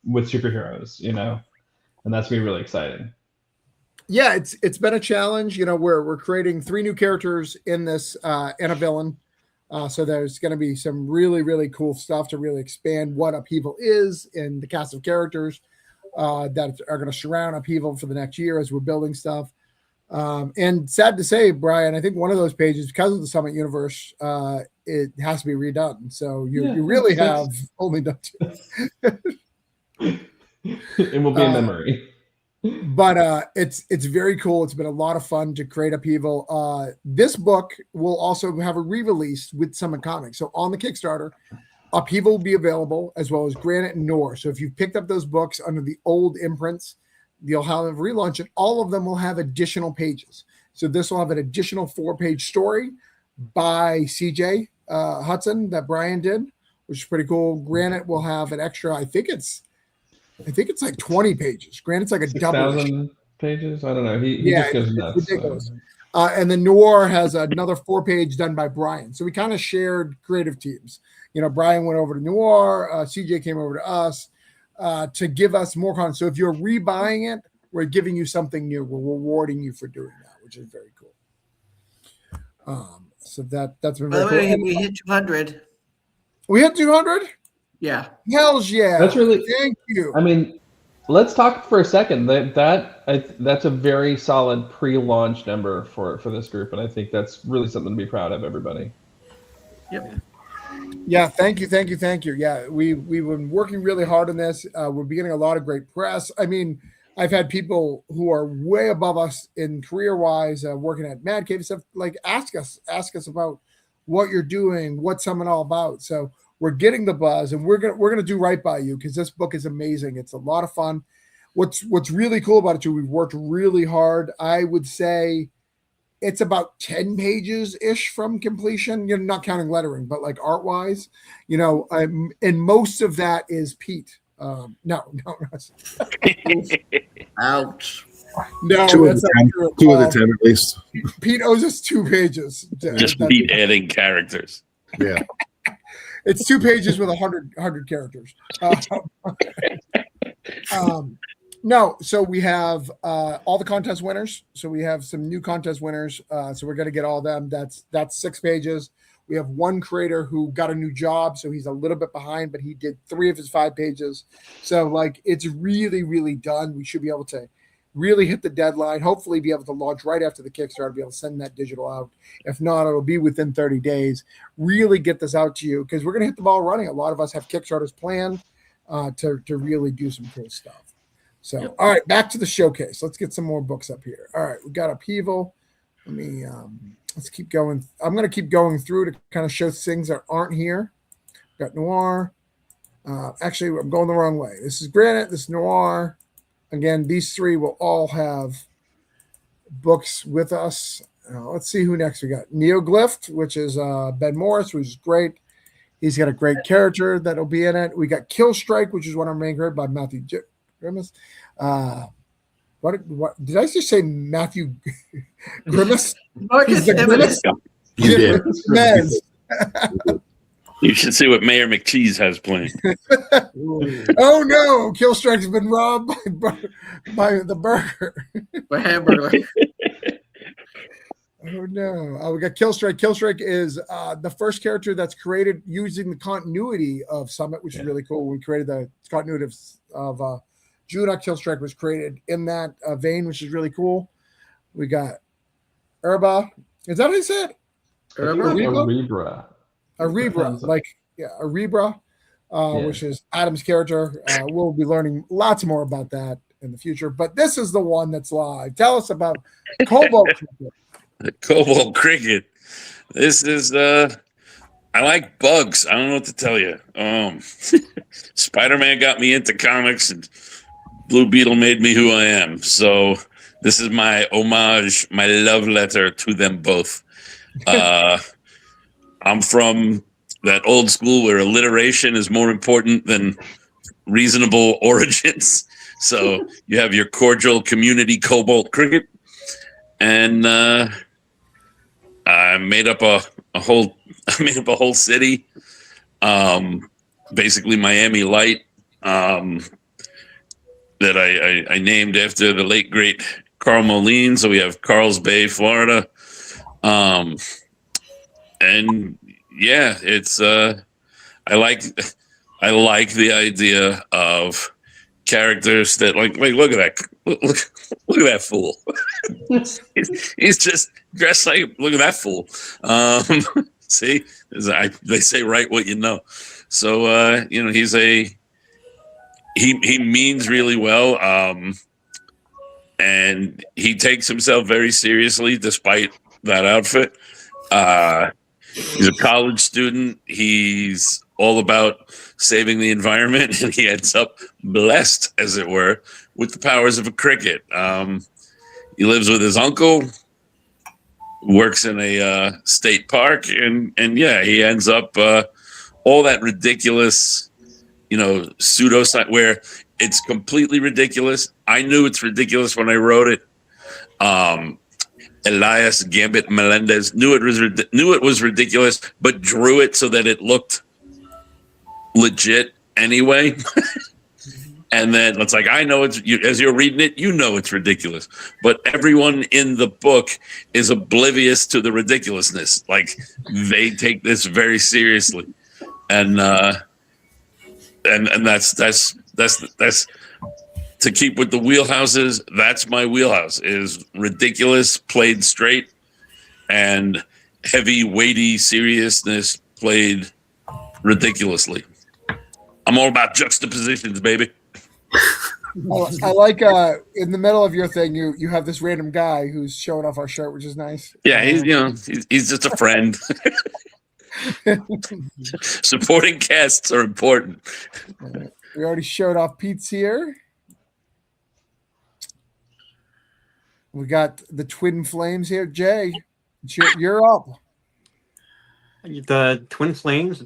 Speaker 4: with superheroes, and that's gonna be really exciting.
Speaker 1: Yeah, it's been a challenge. We're creating 3 new characters in this and a villain. So there's going to be some really, really cool stuff to really expand what Upheaval is and the cast of characters that are going to surround Upheaval for the next year as we're building stuff. And sad to say, Brian, I think one of those pages, because of the Summit universe, it has to be redone. So you really have only done 2.
Speaker 4: It will be a memory.
Speaker 1: But it's very cool. It's been a lot of fun to create Upheaval. This book will also have a re-release with Summit Comics. So on the Kickstarter, Upheaval will be available, as well as Granite and Noir. So if you picked up those books under the old imprints, you'll have them relaunch it. All of them will have additional pages. So this will have an additional 4-page story by CJ Hudson that Brian did, which is pretty cool. Granite will have an extra, I think it's like 20 pages. Granted, it's like a double
Speaker 4: 6,000 pages. I don't know. He just goes nuts.
Speaker 1: It's ridiculous. And then Noir has another 4-page done by Brian. So we kind of shared creative teams. Brian went over to Noir. CJ came over to us to give us more content. So if you're rebuying it, we're giving you something new. We're rewarding you for doing that, which is very cool. So that's been
Speaker 3: By the
Speaker 1: very
Speaker 3: way,
Speaker 1: cool.
Speaker 3: we hit 200.
Speaker 1: We hit 200.
Speaker 3: Yeah.
Speaker 1: Hells yeah!
Speaker 4: That's really.
Speaker 1: Thank you.
Speaker 4: I mean, let's talk for a second. That's a very solid pre-launch number for this group, and I think that's really something to be proud of, everybody.
Speaker 3: Yep.
Speaker 1: Yeah, thank you. Yeah, we've been working really hard on this. We're getting a lot of great press. I mean, I've had people who are way above us in career-wise, working at Mad Cave and stuff, like ask us about what you're doing, what's Summit all about. So we're getting the buzz, and we're gonna do right by you because this book is amazing. It's a lot of fun. What's really cool about it too, we've worked really hard. I would say it's about 10 pages ish from completion. You're not counting lettering, but like art wise, and most of that is Pete. No.
Speaker 3: Ouch.
Speaker 1: No,
Speaker 7: 2 of
Speaker 1: that's
Speaker 7: the
Speaker 1: not
Speaker 7: 10.
Speaker 1: true.
Speaker 7: 2 of the 10 at least.
Speaker 1: Pete owes us 2 pages.
Speaker 2: Just Pete adding characters.
Speaker 7: Yeah.
Speaker 1: It's 2 pages with 100 characters. No, so we have all the contest winners. So we have some new contest winners. So we're going to get all of them. That's 6 pages. We have one creator who got a new job, so he's a little bit behind, but he did 3 of his 5 pages. So like it's really, really done. We should be able to really hit the deadline. Hopefully, be able to launch right after the Kickstarter, be able to send that digital out. If not, it'll be within 30 days. Really get this out to you because we're going to hit the ball running. A lot of us have Kickstarters planned to really do some cool stuff. So,
Speaker 3: Yep.
Speaker 1: all right, back to the showcase. Let's get some more books up here. All right, we got Upheaval. Let me let's keep going. I'm going to keep going through to kind of show things that aren't here. Got Noir. Actually, I'm going the wrong way. This is Granite. This is Noir. Again, these three will all have books with us. Let's see who next we got. Neoglyph, which is Ben Morris, which is great. He's got a great character that'll be in it. We got Kill Strike, which is one of our main characters by Matthew Grimace. What did I just say? Matthew Grimace?
Speaker 3: Marcus
Speaker 1: He's the
Speaker 3: Emmett.
Speaker 7: You did.
Speaker 1: Mez.
Speaker 2: You should see what Mayor McCheese has planned.
Speaker 1: Oh no! Kill Strike's been robbed by the burger.
Speaker 3: The hamburger.
Speaker 1: Oh no! We got Kill Strike. Kill Strike is the first character that's created using the continuity of Summit, which is really cool. We created the continuity of Judah. Kill Strike was created in that vein, which is really cool. We got Erba. Is that how you say it?
Speaker 4: Arebra.
Speaker 1: Arebra, Arebra, which is Adam's character. We'll be learning lots more about that in the future. But this is the one that's live. Tell us about Cobalt Cricket.
Speaker 2: The Cobalt Cricket. This is I like bugs. I don't know what to tell you. Spider-Man got me into comics, and Blue Beetle made me who I am. So this is my homage, my love letter to them both. I'm from that old school where alliteration is more important than reasonable origins. So you have your cordial community Cobalt Cricket, and I made up a whole city, basically Miami Light, that I named after the late great Carl Moline. So we have Carl's Bay, Florida. And yeah, it's I like the idea of characters that like look at that look at that fool. he's just dressed like, look at that fool. See, they say write what you know. So he means really well, and he takes himself very seriously despite that outfit. He's a college student. He's all about saving the environment, and he ends up blessed, as it were, with the powers of a cricket. He lives with his uncle, works in a state park, and yeah, he ends up all that ridiculous, pseudo where it's completely ridiculous. I knew it's ridiculous when I wrote it. Elias Gambit Melendez knew it was ridiculous, but drew it so that it looked legit anyway. And then it's like, I know as you're reading it, it's ridiculous, but everyone in the book is oblivious to the ridiculousness. Like, they take this very seriously, and that's to keep with the wheelhouses. That's my wheelhouse, is ridiculous played straight, and heavy, weighty seriousness played ridiculously. I'm all about juxtapositions, baby.
Speaker 1: I like in the middle of your thing, you have this random guy who's showing off our shirt, which is nice.
Speaker 2: Yeah, he's just a friend. Supporting casts are important.
Speaker 1: We already showed off Pete's here. We got the Twin Flames here. Jay, you're up.
Speaker 5: The Twin Flames,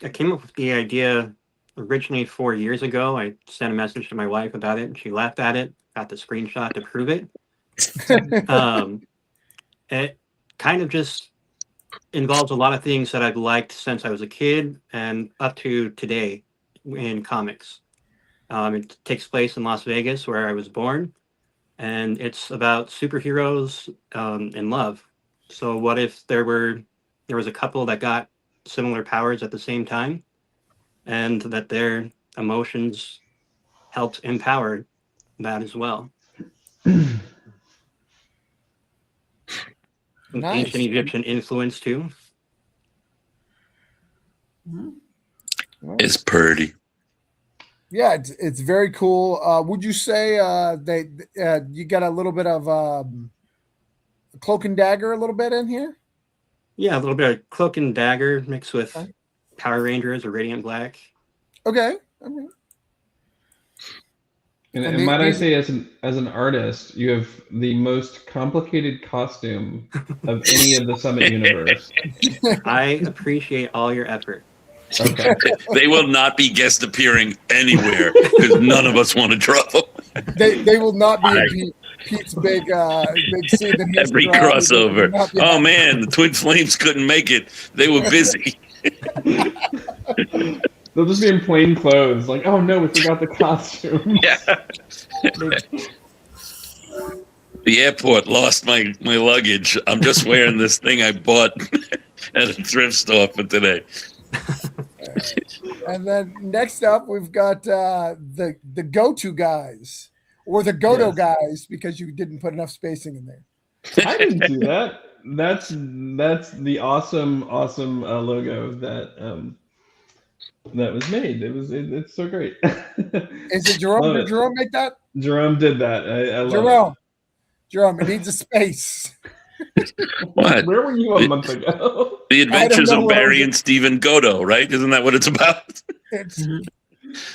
Speaker 5: I came up with the idea originally 4 years ago. I sent a message to my wife about it, and she laughed at it, got the screenshot to prove it. It kind of just involves a lot of things that I've liked since I was a kid and up to today in comics. It takes place in Las Vegas, where I was born, and it's about superheroes in love. So what if there was a couple that got similar powers at the same time, and that their emotions helped empower that as well?
Speaker 1: Nice.
Speaker 5: Ancient Egyptian influence too.
Speaker 2: It's pretty.
Speaker 1: Yeah, it's very cool. Would you say you got a little bit of Cloak and Dagger a little bit in here?
Speaker 5: Yeah, a little bit of Cloak and Dagger mixed with
Speaker 1: Okay.
Speaker 5: Power Rangers or Radiant Black.
Speaker 1: Okay. Okay.
Speaker 4: And,
Speaker 1: And
Speaker 4: and might I
Speaker 1: these-
Speaker 4: say, as an artist, you have the most complicated costume of any of the Summit universe.
Speaker 5: I appreciate all your effort.
Speaker 4: Okay.
Speaker 2: They will not be guest appearing anywhere because none of us want to draw them.
Speaker 1: They will not be in Pete's big scene that he has
Speaker 2: Every
Speaker 1: to draw. They will
Speaker 2: crossover.
Speaker 1: not be-
Speaker 2: Oh man, the Twin Flames couldn't make it. They were busy.
Speaker 4: They'll just be in plain clothes. Like, oh no, we forgot the costume.
Speaker 2: Yeah. The airport lost my luggage. I'm just wearing this thing I bought at a thrift store for today.
Speaker 1: And then next up, we've got the go-to guys or the Godo
Speaker 4: Yes.
Speaker 1: guys because you didn't put enough spacing in there.
Speaker 4: I didn't do that. That's the awesome logo that that was made. It's so great.
Speaker 1: Is it Jerome?
Speaker 4: Love
Speaker 1: Did
Speaker 4: it.
Speaker 1: Jerome make that?
Speaker 4: Jerome did that. I love
Speaker 1: Jerome, it needs a space.
Speaker 4: it.
Speaker 2: What?
Speaker 4: Where were you a month ago?
Speaker 2: The Adventures
Speaker 1: know
Speaker 2: of
Speaker 1: what I'm
Speaker 2: Barry
Speaker 1: doing.
Speaker 2: and Stephen Godo, right? Isn't that what it's about?
Speaker 1: It's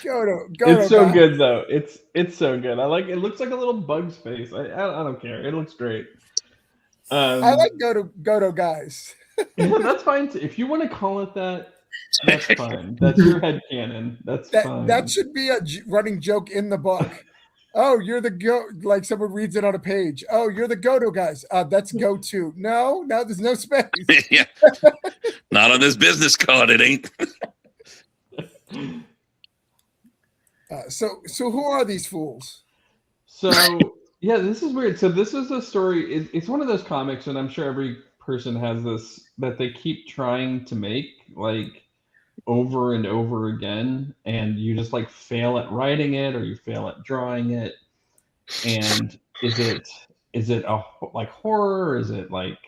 Speaker 1: Godo.
Speaker 4: It's so
Speaker 1: guys.
Speaker 4: good though. It's so good. I like it. Looks like a little bug's face. I don't care. It looks great.
Speaker 1: I like Godo guys.
Speaker 4: Yeah, that's fine. If you want to call it that, that's fine. That's your headcanon. That's fine.
Speaker 1: That should be a running joke in the book. Oh, you're the go. Like someone reads it on a page. Oh, you're the Godo guys. That's go to. No, there's no space.
Speaker 2: Yeah. Not on this business card, it ain't.
Speaker 1: So who are these fools?
Speaker 4: So yeah, this is weird. So this is a story. It's one of those comics, and I'm sure every person has this that they keep trying to make like over and over again, and you just like fail at writing it or you fail at drawing it. And is it a like horror? Is it like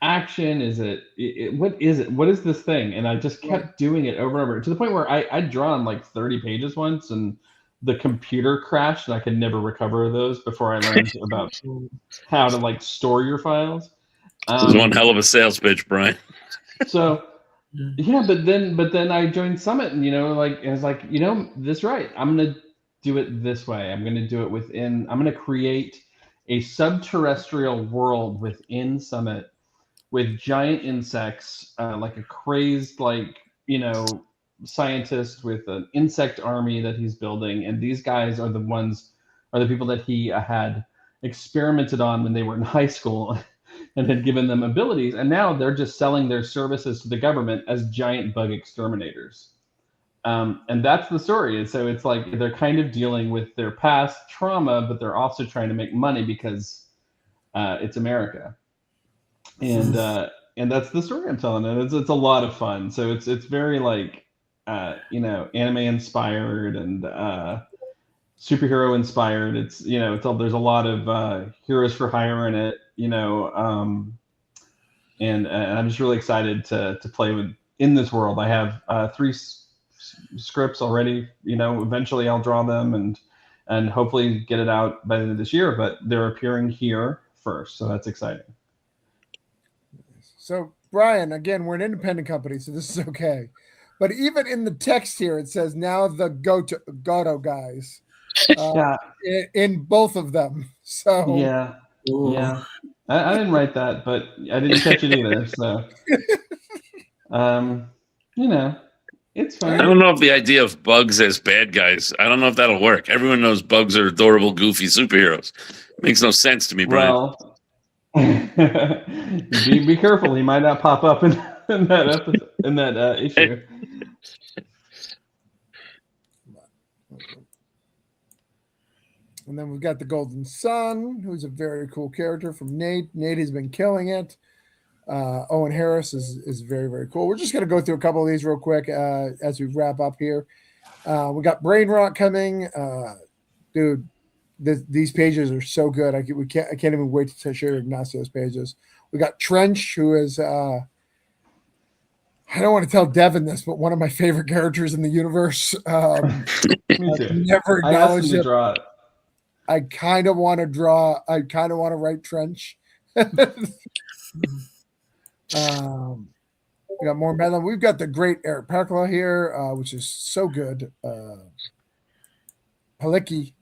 Speaker 4: action? Is it what is it? What is this thing? And I just kept doing it over and over to the point where I'd drawn like 30 pages once and the computer crashed and I could never recover those before I learned about how to like store your files.
Speaker 2: This is one hell of a sales pitch, Brian.
Speaker 4: So yeah, but then I joined Summit and like it was like, this right. I'm gonna do it this way. I'm gonna do it I'm gonna create a subterrestrial world within Summit with giant insects, like a crazed scientist with an insect army that he's building, and these guys are the people that he had experimented on when they were in high school and had given them abilities, and now they're just selling their services to the government as giant bug exterminators. And that's the story. And so it's like they're kind of dealing with their past trauma, but they're also trying to make money because it's America. And that's the story I'm telling, and it's a lot of fun. So it's very like anime inspired and superhero inspired. It's there's a lot of heroes for hire in it, and I'm just really excited to play in this world. I have 3 scripts already. Eventually I'll draw them and hopefully get it out by the end of this year. But they're appearing here first, so that's exciting.
Speaker 1: So Brian, again, we're an independent company, so this is okay. But even in the text here, it says now the Godo guys
Speaker 4: Yeah.
Speaker 1: in both of them. So
Speaker 4: Yeah. I didn't write that, but I didn't catch it either. So, it's
Speaker 2: I
Speaker 4: fine.
Speaker 2: don't know if the idea of bugs as bad guys, I don't know if that'll work. Everyone knows bugs are adorable, goofy superheroes. Makes no sense to me, Brian.
Speaker 4: Well, be careful. He might not pop up in that episode, in that issue.
Speaker 1: And then we've got the Golden Sun, who's a very cool character from Nate. Nate has been killing it. Owen Harris is very, very cool. We're just going to go through a couple of these real quick as we wrap up here. We got Brain Rot coming. Dude, these pages are so good. I can't even wait to share Ignacio's pages. We got Trench, who is I don't want to tell Devin this, but one of my favorite characters in the universe.
Speaker 4: Me too.
Speaker 1: Never
Speaker 4: I asked him
Speaker 1: acknowledged
Speaker 4: to
Speaker 1: it.
Speaker 4: draw it.
Speaker 1: I kind of want to draw. I kind of want to write Trench. We got more Medlin. We've got the great Eric Parkla here, which is so good. Palicki.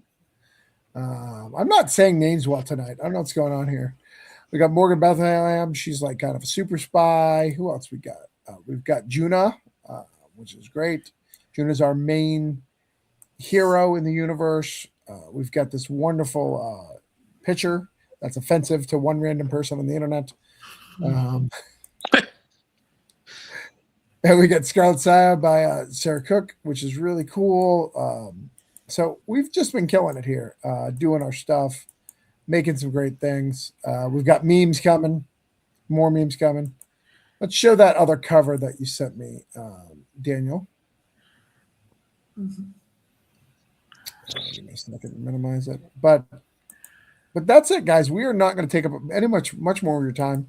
Speaker 1: I'm not saying names well tonight. I don't know what's going on here. We got Morgan Bethlehem. She's like kind of a super spy. Who else we got? We've got Juna, which is great. Juna's our main hero in the universe. We've got this wonderful picture that's offensive to one random person on the internet. And we got Scarlet Saya by Sarah Cook, which is really cool. So we've just been killing it here, doing our stuff, making some great things. We've got memes coming, more memes coming. Let's show that other cover that you sent me, Daniel. Give me a second to minimize it. But that's it, guys. We are not going to take up any much more of your time.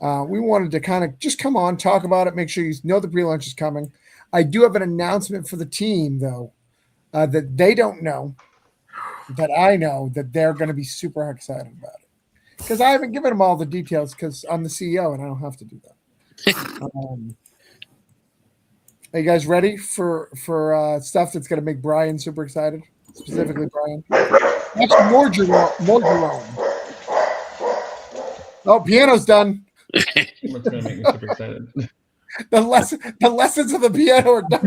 Speaker 1: We wanted to kind of just come on, talk about it, make sure you know the pre-launch is coming. I do have an announcement for the team, though, that they don't know, that I know, that they're going to be super excited about it. Because I haven't given them all the details because I'm the CEO and I don't have to do that. Are you guys ready for stuff that's going to make Brian super excited? Specifically, Brian. Actually, more Jerome. Oh, piano's done.
Speaker 4: What's going to make me super excited?
Speaker 1: The lessons of the piano are done.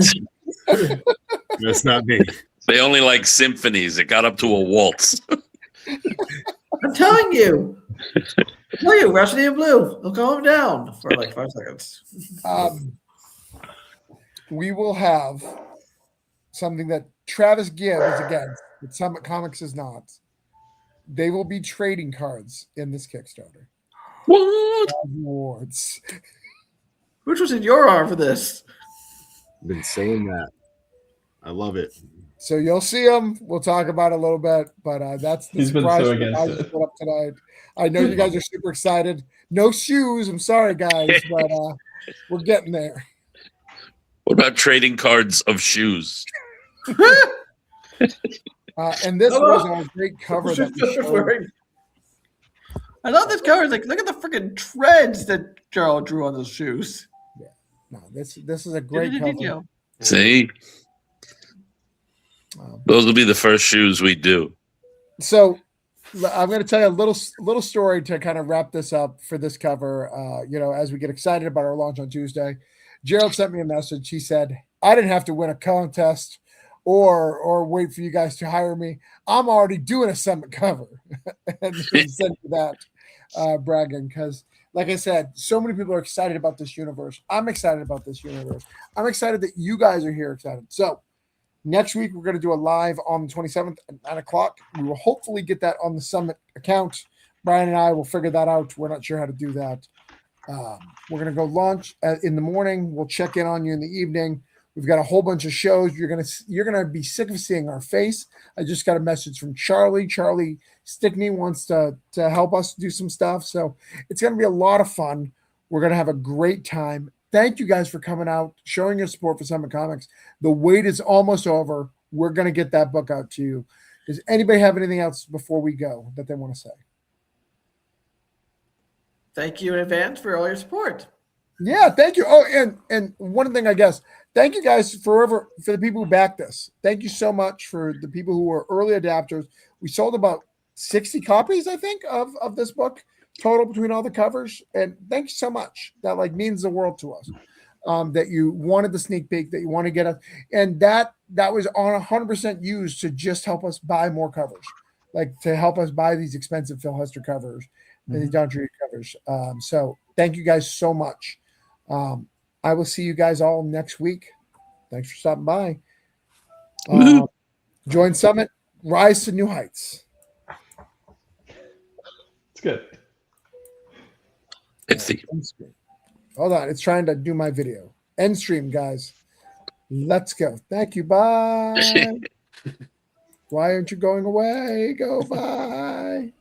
Speaker 7: That's not me.
Speaker 2: They only like symphonies. It got up to a waltz.
Speaker 3: I'm telling you. Rhapsody in Blue. It'll calm him down for like 5 seconds.
Speaker 1: We will have something that Travis Gibb is against, but Summit Comics is not. They will be trading cards in this Kickstarter.
Speaker 2: What?
Speaker 1: Awards.
Speaker 3: Which was in your arm for this?
Speaker 7: I've been saying that. I love it.
Speaker 1: So you'll see them. We'll talk about it a little bit, but that's the
Speaker 4: He's been
Speaker 1: surprise
Speaker 4: so
Speaker 1: that
Speaker 4: against
Speaker 1: I
Speaker 4: it.
Speaker 1: just put up tonight. I know you guys are super excited. No shoes. I'm sorry, guys, but we're getting there.
Speaker 2: What about trading cards of shoes?
Speaker 1: And this was a great cover that we showed.
Speaker 3: I love this cover. It's like, look at the freaking treads that Gerald drew on those shoes.
Speaker 1: No, this is a great cover.
Speaker 2: See? Those will be the first shoes we do.
Speaker 1: So I'm going to tell you a little story to kind of wrap this up for this cover. As we get excited about our launch on Tuesday, Gerald sent me a message. He said, I didn't have to win a contest or wait for you guys to hire me. I'm already doing a Summit cover. And he sent me that bragging because, like I said, so many people are excited about this universe. I'm excited about this universe. I'm excited that you guys are here excited. So next week, we're going to do a live on the 27th at 9 o'clock. We will hopefully get that on the Summit account. Brian and I will figure that out. We're not sure how to do that. We're going to go launch in the morning. We'll check in on you in the evening. We've got a whole bunch of shows. You're gonna be sick of seeing our face. I just got a message from Charlie. Charlie Stickney wants to help us do some stuff. So it's going to be a lot of fun. We're going to have a great time. Thank you guys for coming out, showing your support for Summit Comics. The wait is almost over. We're going to get that book out to you. Does anybody have anything else before we go that they want to say?
Speaker 3: Thank you in advance for all your support.
Speaker 1: Yeah, thank you. Oh, and one thing, I guess, thank you guys for the people who backed us. Thank you so much for the people who were early adapters. We sold about 60 copies, I think, of this book total between all the covers. And thank you so much. That means the world to us. That you wanted the sneak peek, that you want to get us, and that was on 100% used to just help us buy more covers, to help us buy these expensive Phil Hester covers and these Don Tree covers. So thank you guys so much. I will see you guys all next week. Thanks for stopping by. Join Summit, rise to new heights.
Speaker 4: It's good.
Speaker 1: Hold on, it's trying to do my video. End stream, guys. Let's go. Thank you. Bye. Why aren't you going away? Go bye.